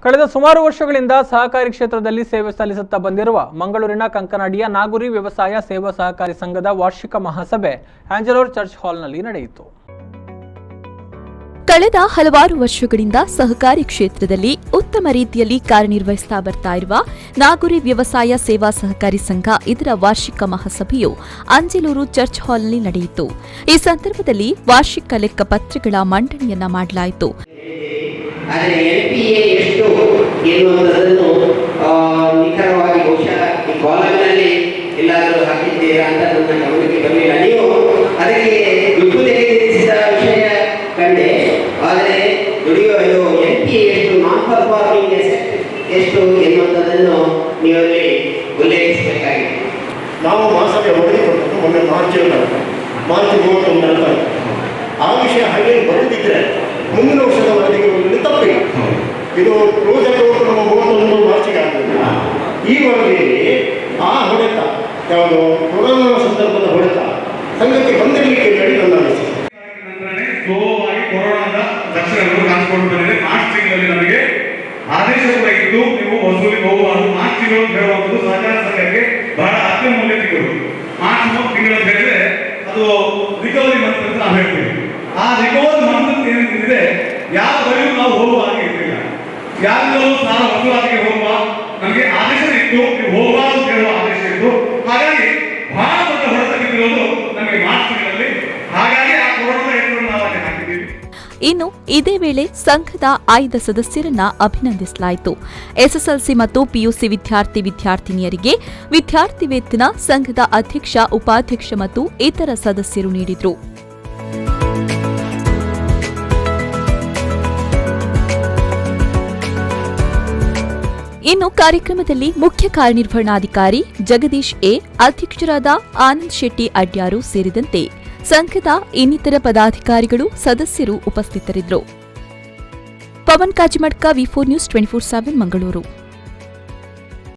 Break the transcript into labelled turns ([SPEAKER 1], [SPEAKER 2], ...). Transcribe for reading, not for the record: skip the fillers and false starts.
[SPEAKER 1] ಕಳೆದ ಸುಮಾರು ವರ್ಷಗಳಿಂದ ಸಹಕಾರಿ ಕ್ಷೇತ್ರದಲ್ಲಿ ಸೇವೆ ಸಲ್ಲಿಸುತ್ತಾ ಬಂದಿರುವ ಮಂಗಳೂರಿನ ಕಂಕನಾಡಿಯ ನಾಗುರಿ ವ್ಯವಸಾಯ ಸೇವಾ ಸಹಕಾರಿ ಸಂಘದ ವಾರ್ಷಿಕ ಮಹಾಸಭೆ ಆಂಜಲೋರ್ ಚರ್ಚ್ ಹಾಲ್ನಲ್ಲಿ ನಡೆಯಿತು.
[SPEAKER 2] ಕಳೆದ ಹಲವಾರು ವರ್ಷಗಳಿಂದ ಸಹಕಾರಿ ಕ್ಷೇತ್ರದಲ್ಲಿ ಉತ್ತಮ ರೀತಿಯಲ್ಲಿ ಕಾರ್ಯನಿರ್ವಹಿಸುತ್ತಾ ಬರ್ತಾ ಇರುವ ನಾಗುರಿ ವ್ಯವಸಾಯ ಸೇವಾ ಸಹಕಾರಿ ಸಂಘ ಇದರ ವಾರ್ಷಿಕ ಮಹಾಸಭೆಯು ಅಂಜಲೂರು ಚರ್ಚ್ ಹಾಲ್ನಲ್ಲಿ ನಡೆಯಿತು. ಈ ಸಂದರ್ಭದಲ್ಲಿ ವಾರ್ಷಿಕ ಲೆಕ್ಕ ಪತ್ರಗಳ ಮಂಡನೆಯನ್ನ ಮಾಡಲಾಯಿತು.
[SPEAKER 3] ಆದರೆ NPA ಎಷ್ಟು ಎನ್ನುವುದನ್ನು ನಿಖರವಾಗಿ ಬಹುಶಃ ಈ ಕಾಲಮ್ನಲ್ಲಿ ಎಲ್ಲಾದರೂ ಹಾಕಿದ್ದೀರಾ ಅಂತ ನನ್ನ ಗಮನಕ್ಕೆ ಬರಲಿಲ್ಲ. ನೀವು ಅದಕ್ಕೆ ದುಡ್ಡು ತೆಗೆದಿರಿಸಿದ ವಿಷಯ ಕಂಡೆ, ಆದರೆ ದುಡಿಯುವ NPA ಎಷ್ಟು, ನಾನ್ ಪರ್ಫಾರ್ಮಿಂಗ್ ಅಸೆಟ್ ಎಷ್ಟು ಎನ್ನುವುದನ್ನು ನೀವಲ್ಲಿ ಉಲ್ಲೇಖಿಸಬೇಕಾಗಿದೆ.
[SPEAKER 4] ನಾವು ಮಹಾಸಭೆ ಹೊರಡಿಕೊಂಡು ಮೊನ್ನೆ ಮಾರ್ಚ್ 31 ಆ ವಿಷಯ ಹಾಗೆ ಬರೆದಿದ್ದರೆ ಮುಂದಿನ ವರ್ಷದ ವರದಿಗಳಲ್ಲಿ ತಪ್ಪಿಲ್ಲ. ಇದು ಕ್ಲೋಸ್ ಆಗಿ ನಮ್ಮ 31 ಮಾರ್ಚಿಗೆ ಆಗಲಿಲ್ಲ. ಈ ವರದಿಯಲ್ಲಿ ಆ ಹೊಡೆತ ಯಾವುದು ಕೊರೋನಾ ಸಂದರ್ಭದ ಹೊಡೆತ ಸಂಘಕ್ಕೆ ಬಂದಿರಲಿಕ್ಕೆ ಹೇಳಿ ನನ್ನ ಅನಿಸಿಕೆ.
[SPEAKER 5] ಸ್ಲೋವಾಗಿ ಕೊರೋನಾದ ಲಕ್ಷಣಗಳು ಕಾಣಿಸಿಕೊಂಡು ಬಂದಿದೆ. ಮಾರ್ಚ್ ತಿಂಗಳಲ್ಲಿ ನಮಗೆ ಆದೇಶ ಕೂಡ ಇದ್ದು ನೀವು ವಸೂಲಿಗೆ ಹೋಗಬಾರದು. ಮಾರ್ಚ್ ತಿಂಗಳು ಹೇಳುವಂಥದ್ದು ಸಹಕಾರ ಸಂಘಕ್ಕೆ ಬಹಳ ಅತ್ಯಮೂಲ್ಯ ತಿಂಗಳು. ಮಾರ್ಚ್ ತಿಂಗಳು ಅಂತ ಹೇಳಿದ್ರೆ ಅದು ರಿಕವರಿ ಮಂತ್ ಅಂತ ನಾವು ಹೇಳ್ತೀವಿ. ಆ ರಿಕವರಿ ಮಂತ್ ಏನಿದೆ ಯಾವ ಬಳಿಯೂ ನಾವು ಹೋಗುವ ಹಾಗೆ ಇರಲಿಲ್ಲ. ಯಾರಿಗೂ ಸಾಲ ವಸೂಲಾತಿಗೆ ಹೋಗುವ ನಮಗೆ ಆದೇಶ ಇತ್ತು, ನೀವು ಹೋಗಬಾರದು ಅಂತ ಹೇಳುವ ಆದೇಶ ಇತ್ತು. ಹಾಗಾಗಿ ಬಹಳ ದೊಡ್ಡ ಹೊಡೆತ ಬಿದ್ದಿರೋದು ನಮಗೆ ಮಾರ್ಚ್ ತಿಂಗಳಲ್ಲಿ. ಹಾಗಾಗಿ ಆ ಕೊರೋನಾದ ಹೆಸರನ್ನು ನಾವು ಅಲ್ಲಿ ಹಾಕಿದ್ದೀವಿ.
[SPEAKER 2] ಇನ್ನು ಇದೇ ವೇಳೆ ಸಂಘದ ಆಯ್ದ ಸದಸ್ಯರನ್ನ ಅಭಿನಂದಿಸಲಾಯಿತು. ಎಸ್ಎಸ್ಎಲ್ಸಿ ಮತ್ತು ಪಿಯುಸಿ ವಿದ್ಯಾರ್ಥಿನಿಯರಿಗೆ ವಿದ್ಯಾರ್ಥಿ ವೇತನ ಸಂಘದ ಅಧ್ಯಕ್ಷ, ಉಪಾಧ್ಯಕ್ಷ ಮತ್ತು ಇತರ ಸದಸ್ಯರು ನೀಡಿದರು. ಇನ್ನು ಕಾರ್ಯಕ್ರಮದಲ್ಲಿ ಮುಖ್ಯ ಕಾರ್ಯನಿರ್ವಹಣಾಧಿಕಾರಿ ಜಗದೀಶ್ ಎ, ಅಧ್ಯಕ್ಷರಾದ ಆನಂದ್ ಶೆಟ್ಟಿ ಅಡ್ಯಾರು ಸೇರಿದಂತೆ ಸಂಘದ ಇನ್ನಿತರ ಪದಾಧಿಕಾರಿಗಳು, ಸದಸ್ಯರು ಉಪಸ್ಥಿತರಿದ್ದರು. Pavan Kajimadka, V4 News 24/7 Mangaluru.